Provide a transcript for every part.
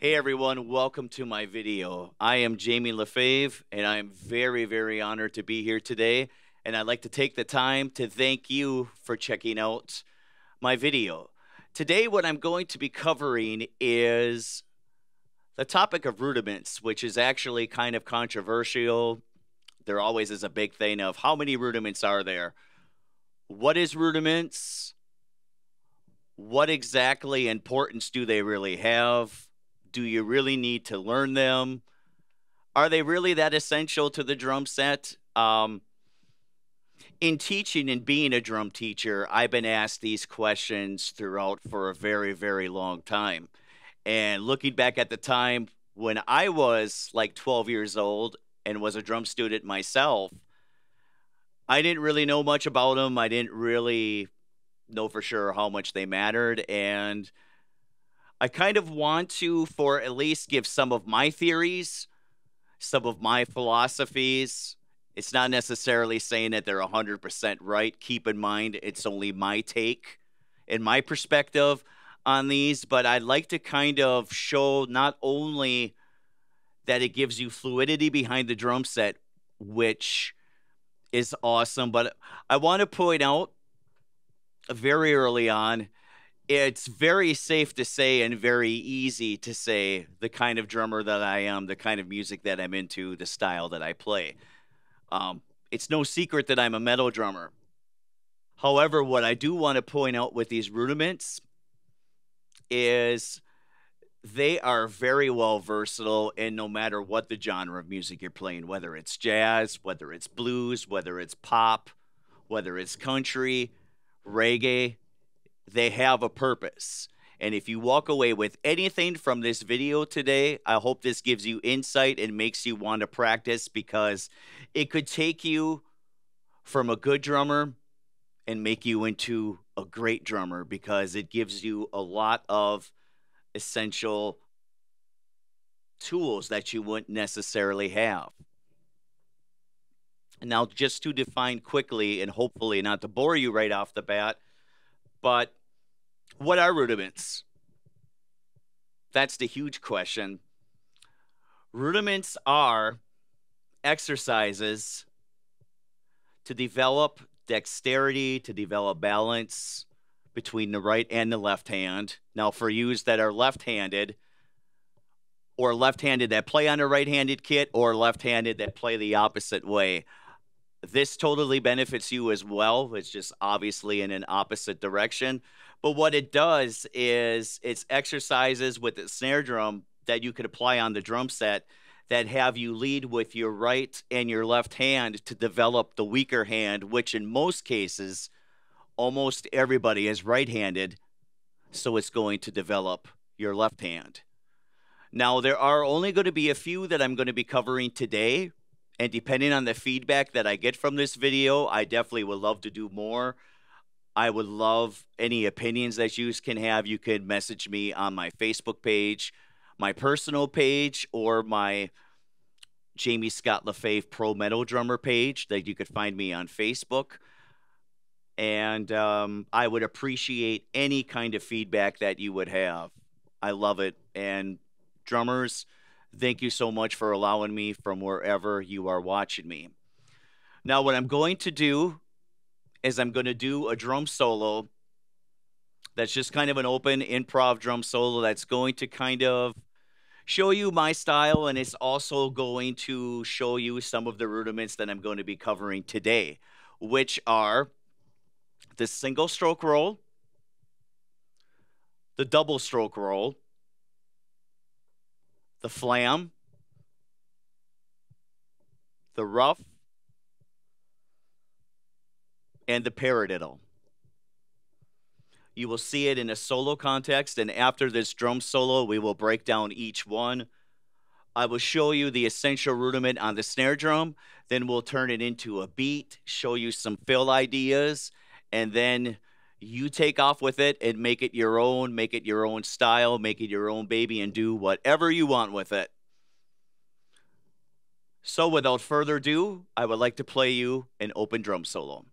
Hey everyone, welcome to my video. I am Jamie LaFave, and I am very, very honored to be here today. And I'd like to take the time to thank you for checking out my video. Today, what I'm going to be covering is the topic of rudiments, which is actually kind of controversial. There always is a big thing of how many rudiments are there? What is rudiments? What exactly importance do they really have? Do you really need to learn them? Are they really that essential to the drum set? In teaching and being a drum teacher, I've been asked these questions throughout for a very, very long time. And looking back at the time when I was like 12 years old and was a drum student myself, I didn't really know much about them. I didn't really know for sure how much they mattered. And I kind of want to, for at least, give some of my theories, some of my philosophies. It's not necessarily saying that they're 100% right. Keep in mind, it's only my take and my perspective on these, but I'd like to kind of show not only that it gives you fluidity behind the drum set, which is awesome, but I want to point out very early on, it's very safe to say and very easy to say the kind of drummer that I am, the kind of music that I'm into, the style that I play. It's no secret that I'm a metal drummer. However, what I do want to point out with these rudiments is they are very well versatile in no matter what the genre of music you're playing, whether it's jazz, whether it's blues, whether it's pop, whether it's country, reggae. They have a purpose. And if you walk away with anything from this video today, I hope this gives you insight and makes you want to practice, because it could take you from a good drummer and make you into a great drummer, because it gives you a lot of essential tools that you wouldn't necessarily have. Now, just to define quickly, and hopefully not to bore you right off the bat, but what are rudiments? That's the huge question. Rudiments are exercises to develop dexterity, to develop balance between the right and the left hand. Now, for yous that are left-handed, or left-handed that play on a right-handed kit, or left-handed that play the opposite way, this totally benefits you as well. It's just obviously in an opposite direction. But what it does is it's exercises with the snare drum that you could apply on the drum set that have you lead with your right and your left hand to develop the weaker hand, which in most cases, almost everybody is right-handed, so it's going to develop your left hand. Now, there are only going to be a few that I'm going to be covering today, and depending on the feedback that I get from this video, I definitely would love to do more. I would love any opinions that you can have. You can message me on my Facebook page, my personal page, or my Jamie Scott LaFave Pro Metal Drummer page that you could find me on Facebook. And I would appreciate any kind of feedback that you would have. I love it. And drummers, thank you so much for allowing me from wherever you are watching me. Now, what I'm going to do is I'm going to do a drum solo that's just kind of an open improv drum solo that's going to kind of show you my style, and it's also going to show you some of the rudiments that I'm going to be covering today, which are the single stroke roll, the double stroke roll, the flam, the rough, and the paradiddle. You will see it in a solo context, and after this drum solo, we will break down each one. I will show you the essential rudiment on the snare drum, then we'll turn it into a beat, show you some fill ideas, and then you take off with it and make it your own style, make it your own baby, and do whatever you want with it. So without further ado, I would like to play you an open drum solo.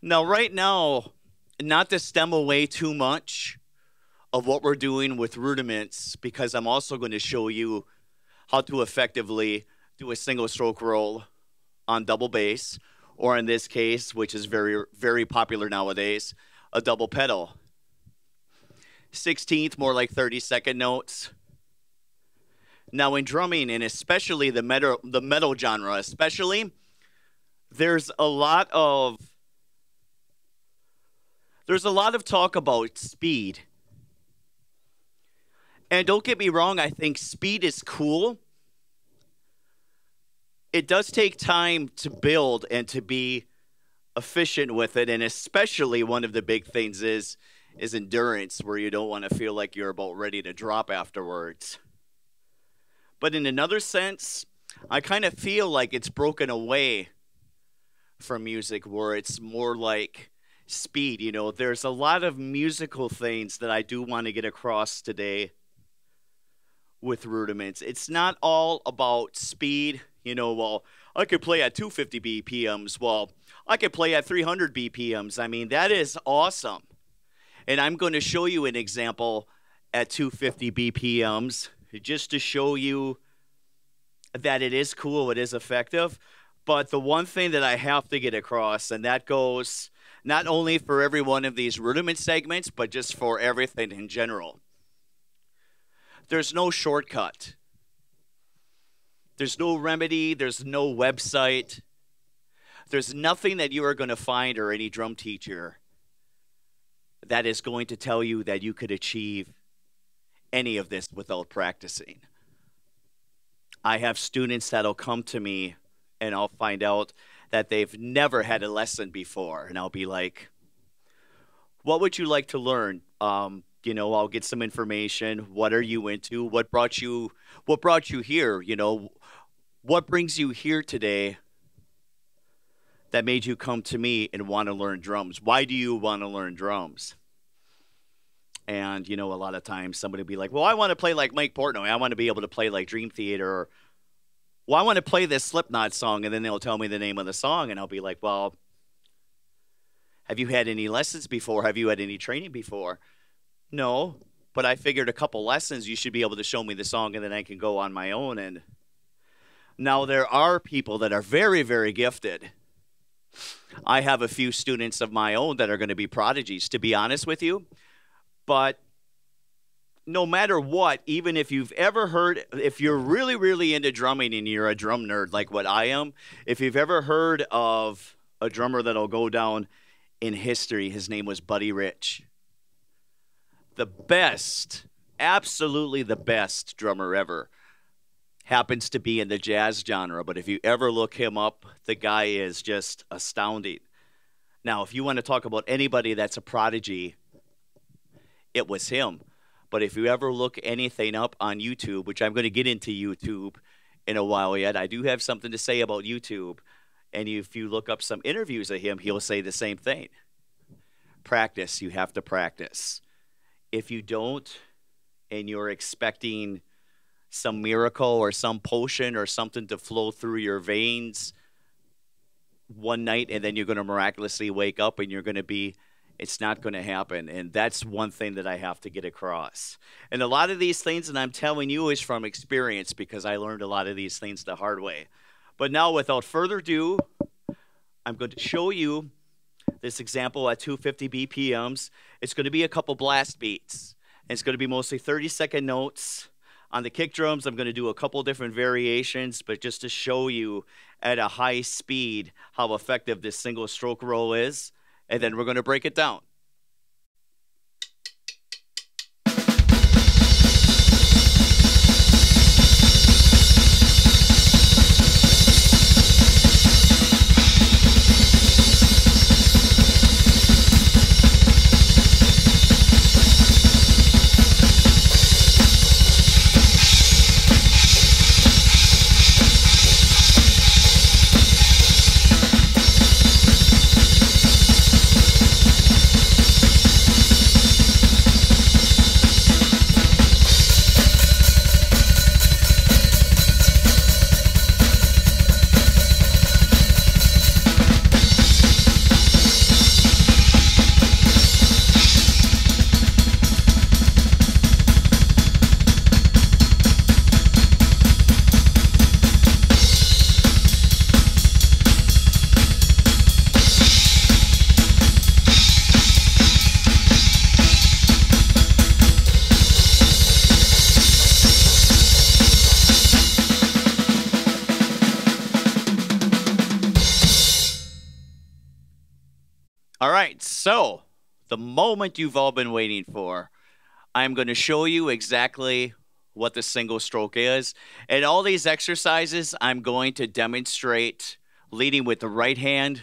Now, right now, not to stem away too much of what we're doing with rudiments, because I'm also going to show you how to effectively do a single stroke roll on double bass, or in this case, which is very, very popular nowadays, a double pedal. 16th, more like 30-second notes. Now in drumming, and especially the metal genre, especially, there's a lot of talk about speed. And don't get me wrong, I think speed is cool. It does take time to build and to be efficient with it, and especially one of the big things is endurance, where you don't want to feel like you're about ready to drop afterwards. But in another sense, I kind of feel like it's broken away from music, where it's more like speed. You know, there's a lot of musical things that I do want to get across today with rudiments. It's not all about speed. You know, well, I could play at 250 BPMs. Well, I could play at 300 BPMs. I mean, that is awesome. And I'm going to show you an example at 250 BPMs just to show you that it is cool, it is effective. But the one thing that I have to get across, and that goes not only for every one of these rudiment segments, but just for everything in general. There's no shortcut. There's no remedy. There's no website. There's nothing that you are going to find, or any drum teacher, that is going to tell you that you could achieve any of this without practicing. I have students that'll come to me and I'll find out that they've never had a lesson before. And I'll be like, what would you like to learn? You know, I'll get some information. What are you into? What brought you here? You know, what brings you here today that made you come to me and want to learn drums? Why do you want to learn drums? And, you know, a lot of times somebody will be like, well, I want to play like Mike Portnoy. I want to be able to play like Dream Theater. Or, well, I want to play this Slipknot song. And then they'll tell me the name of the song. And I'll be like, well, have you had any lessons before? Have you had any training before? No, but I figured a couple lessons, you should be able to show me the song, and then I can go on my own. And now there are people that are very, very gifted. I have a few students of my own that are going to be prodigies, to be honest with you. But no matter what, even if you've ever heard, if you're really, really into drumming and you're a drum nerd like what I am, if you've ever heard of a drummer that'll go down in history, his name was Buddy Rich. The best, absolutely the best drummer ever. Happens to be in the jazz genre, but if you ever look him up, the guy is just astounding. Now, if you want to talk about anybody that's a prodigy, it was him. But if you ever look anything up on YouTube, which I'm going to get into YouTube in a while yet, I do have something to say about YouTube. And if you look up some interviews of him, he'll say the same thing. Practice, you have to practice. If you don't, and you're expecting some miracle or some potion or something to flow through your veins one night, and then you're going to miraculously wake up and you're going to be, it's not going to happen. And that's one thing that I have to get across. And a lot of these things, and I'm telling you, is from experience, because I learned a lot of these things the hard way. But now, without further ado, I'm going to show you this example at 250 BPMs. It's going to be a couple blast beats. And it's going to be mostly 30-second notes. On the kick drums, I'm going to do a couple different variations, but just to show you at a high speed how effective this single stroke roll is. And then we're going to break it down. right, so the moment you've all been waiting for, I'm going to show you exactly what the single stroke is. And all these exercises, I'm going to demonstrate leading with the right hand,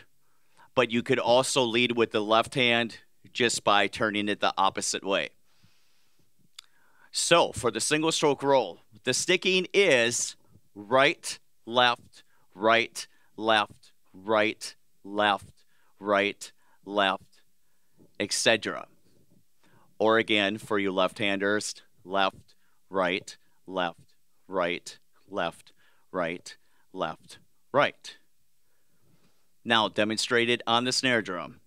but you could also lead with the left hand just by turning it the opposite way. So for the single stroke roll, the sticking is right, left, right, left, right, left, right, left, etc. Or again, for you left-handers, left, right, left, right, left, right, left, right. Now demonstrated on the snare drum.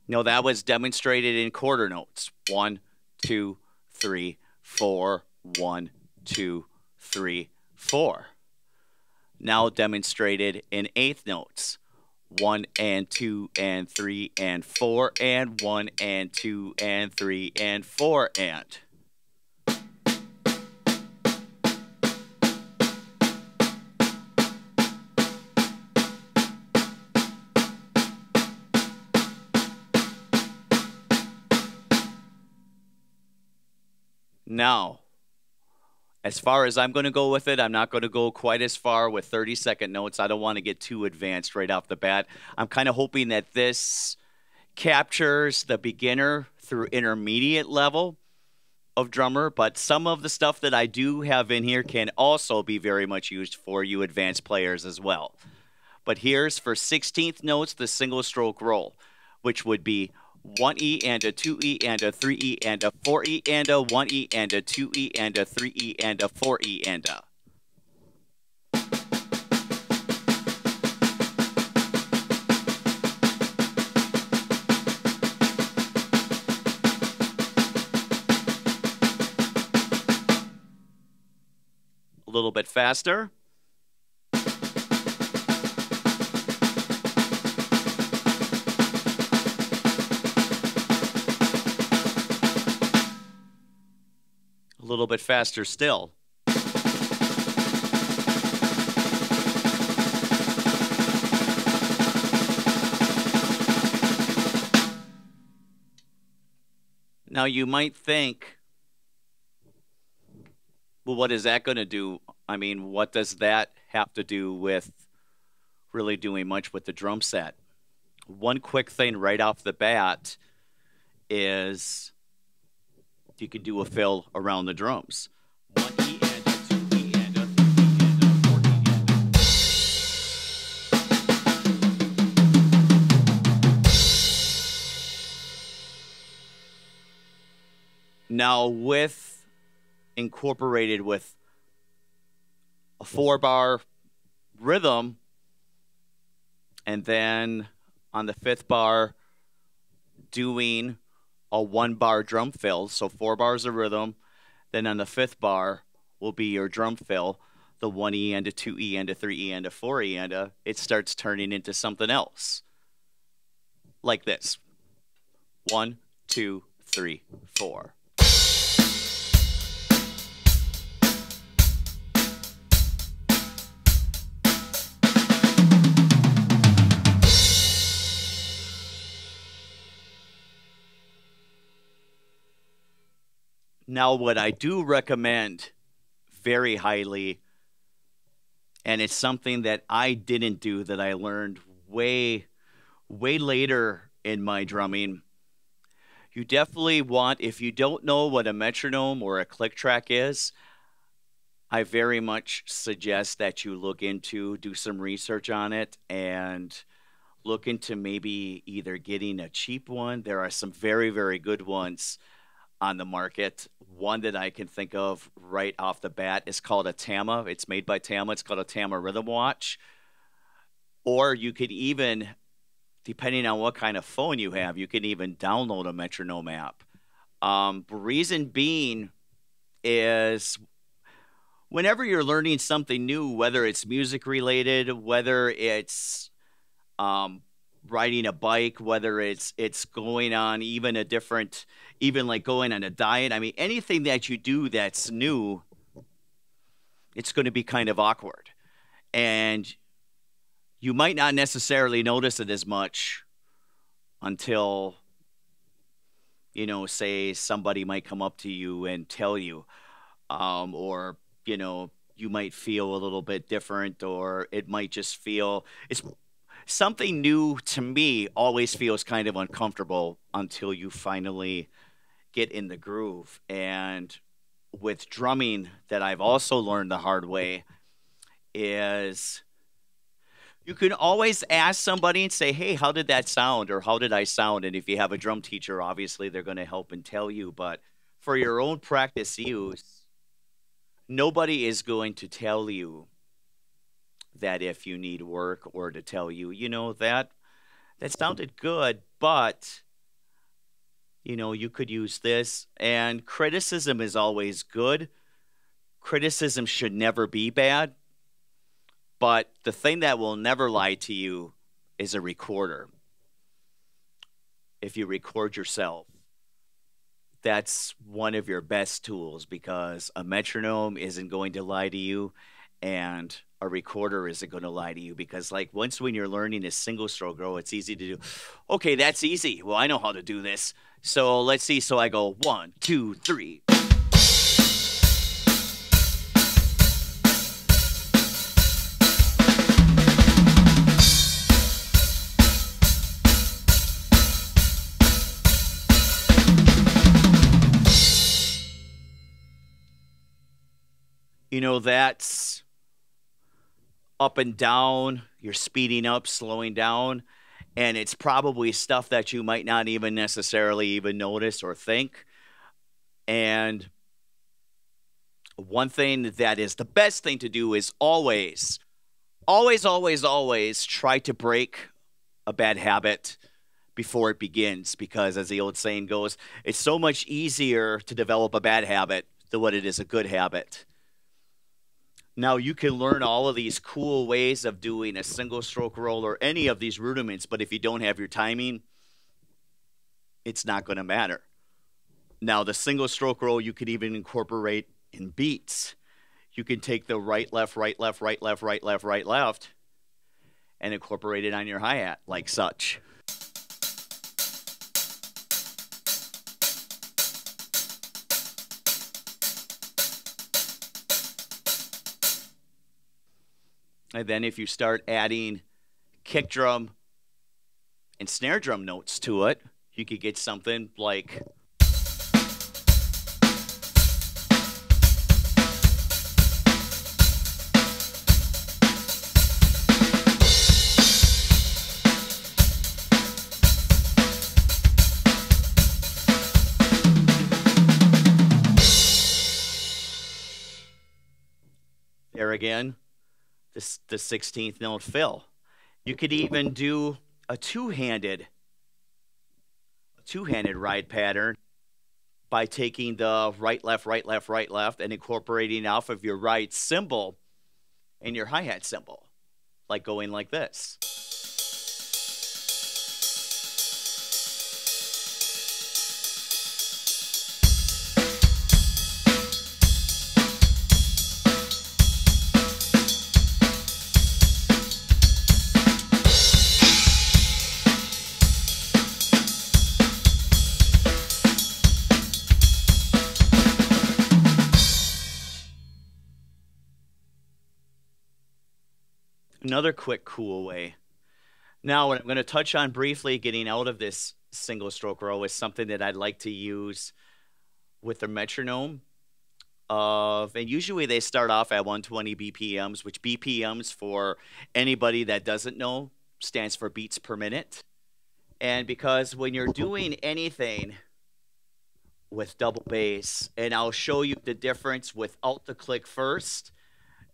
No, that was demonstrated in quarter notes. 1, 2, 3, 4. 1, 2, 3, 4. Now demonstrated in eighth notes. 1 and 2 and 3 and 4 and 1 and 2 and 3 and 4 and. Now, as far as I'm going to go with it, I'm not going to go quite as far with 30-second notes. I don't want to get too advanced right off the bat. I'm kind of hoping that this captures the beginner through intermediate level of drummer, but some of the stuff that I do have in here can also be very much used for you advanced players as well. But here's for 16th notes, the single stroke roll, which would be 1E and a 2E and a 3E and a 4E and a 1E and a 2E and a 3E and a 4E and a. A little bit faster. A little bit faster still. Now you might think, well, what is that going to do? I mean, what does that have to do with really doing much with the drum set? One quick thing right off the bat is you can do a fill around the drums. 1E and a 2E and a 3E and a 4E and a. Now with incorporated with a 4-bar rhythm, and then on the 5th bar doing a 1-bar drum fill, so 4 bars of rhythm, then on the 5th bar will be your drum fill, the 1E and a 2E and a 3E and a 4E and a, it starts turning into something else. Like this. 1, 2, 3, 4. Now, what I do recommend very highly, and it's something that I didn't do that I learned way later in my drumming, you definitely want, if you don't know what a metronome or a click track is, I very much suggest that you look into, do some research on it, and look into maybe either getting a cheap one. There are some very, very good ones on the market. One that I can think of right off the bat is called a Tama. It's made by Tama. It's called a Tama Rhythm Watch. Or you could even, depending on what kind of phone you have, you can even download a metronome app. Reason being is whenever you're learning something new, whether it's music related, whether it's riding a bike, whether it's going on even a different, even like going on a diet. I mean, anything that you do that's new, it's going to be kind of awkward. And you might not necessarily notice it as much until, say somebody might come up to you and tell you, or, you might feel a little bit different, or it might just feel it's something new to me always feels kind of uncomfortable until you finally get in the groove. And with drumming, that I've also learned the hard way is you can always ask somebody and say, hey, how did that sound? Or how did I sound? And if you have a drum teacher, obviously they're going to help and tell you. But for your own practice use, nobody is going to tell you that if you need work, or to tell you, that sounded good, but, you could use this. And criticism is always good. Criticism should never be bad. But the thing that will never lie to you is a recorder. If you record yourself, that's one of your best tools, because a metronome isn't going to lie to you, and a recorder isn't going to lie to you, because like once when you're learning a single stroke roll, it's easy to do. Okay, that's easy. Well, I know how to do this. So let's see. So I go 1, 2, 3. That's up and down. You're speeding up, slowing down. And it's probably stuff that you might not even necessarily even notice or think. And one thing that is the best thing to do is always try to break a bad habit before it begins. Because as the old saying goes, it's so much easier to develop a bad habit than what it is a good habit. Now, you can learn all of these cool ways of doing a single stroke roll or any of these rudiments, but if you don't have your timing, it's not going to matter. Now, the single stroke roll, you could even incorporate in beats. You can take the right, left, right, left, right, left, right, left, right, left, and incorporate it on your hi-hat like such. And then if you start adding kick drum and snare drum notes to it, you could get something like... There again. The 16th note fill. You could even do a two-handed ride pattern by taking the right, left, right, left, right, left, and incorporating off of your right cymbal and your hi-hat cymbal, like going like this. Another quick, cool way. Now, what I'm going to touch on briefly getting out of this single stroke roll is something that I'd like to use with the metronome. And usually they start off at 120 BPMs, which BPMs, for anybody that doesn't know, stands for beats per minute. And because when you're doing anything with double bass, and I'll show you the difference without the click first,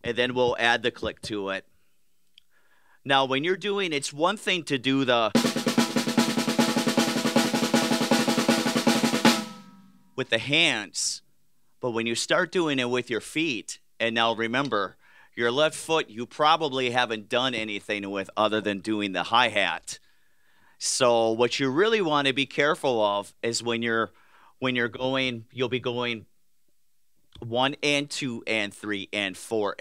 and then we'll add the click to it. Now, when you're doing, it's one thing to do the with the hands, but when you start doing it with your feet, and now remember, your left foot, you probably haven't done anything with other than doing the hi-hat. So what you really want to be careful of is when you're going, you'll be going 1 and 2 and 3 and 4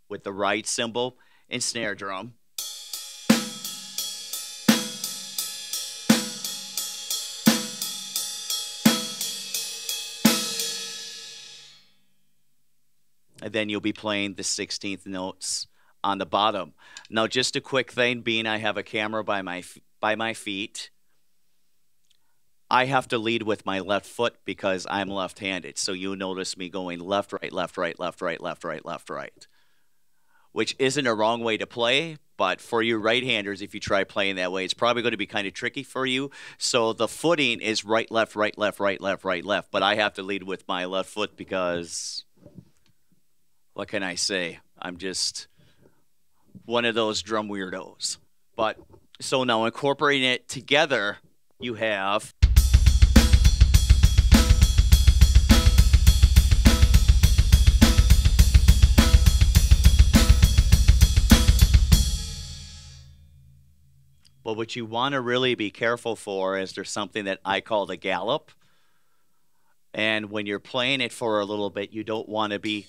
with the right cymbal and snare drum. And then you'll be playing the 16th notes on the bottom. Now, just a quick thing, being I have a camera by my feet, I have to lead with my left foot because I'm left-handed. So you'll notice me going left, right, left, right, left, right, left, right, left, right, which isn't a wrong way to play. But for you right-handers, if you try playing that way, it's probably going to be kind of tricky for you. So the footing is right, left, right, left, right, left, right, left. But I have to lead with my left foot because, what can I say? I'm just one of those drum weirdos. But so now incorporating it together, you have but what you want to really be careful for is there's something that I call the gallop. And when you're playing it for a little bit, you don't want to be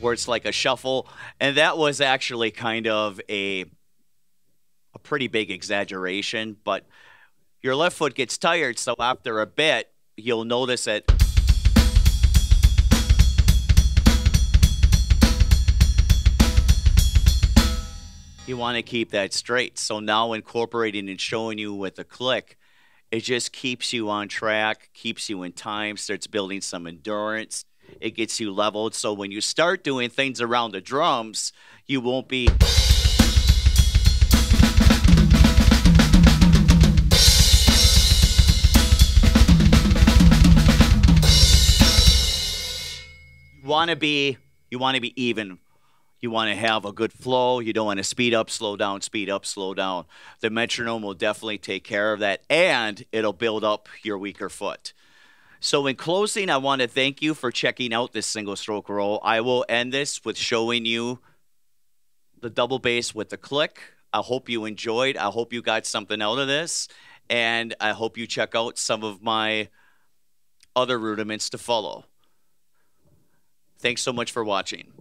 where it's like a shuffle. And that was actually kind of a pretty big exaggeration, but your left foot gets tired. So after a bit, you'll notice it. You want to keep that straight. So now incorporating and showing you with a click, it just keeps you on track, keeps you in time, starts building some endurance. It gets you leveled. So when you start doing things around the drums, you won't be you want to be even. You want to have a good flow. You don't want to speed up, slow down, speed up, slow down. The metronome will definitely take care of that, and it'll build up your weaker foot. So in closing, I want to thank you for checking out this single stroke roll. I will end this with showing you the double bass with the click. I hope you enjoyed. I hope you got something out of this, and I hope you check out some of my other rudiments to follow. Thanks so much for watching.